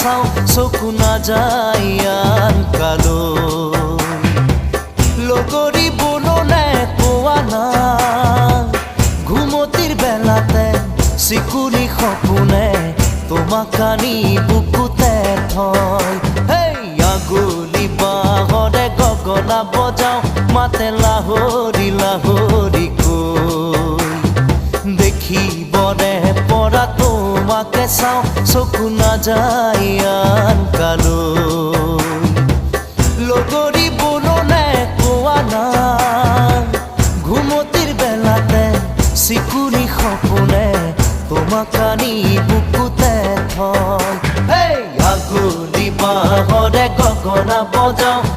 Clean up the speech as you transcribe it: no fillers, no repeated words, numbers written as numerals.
চাওঁ চকু নাযায় আন কালৈ লগৰী বননে কোৱা না ঘুমতিৰ বেলাতে চিকুনি সপোনে তোমাক আনি বুকুতে থয় হেই আগুলি বাহৰে গগনা বজাওঁ মাতে লাহৰি লাহৰি কৈ দেখিবৰে পৰা তোমাকে চাওঁ চকু নাযায় আন কালৈ লগৰী বননে কোৱা না ঘুমতিৰ বেলাতে চিকুনি সপোনে তোমাক আনি বুকুতে থয় হেই আগুলি বাহৰে গগনা বজাওঁ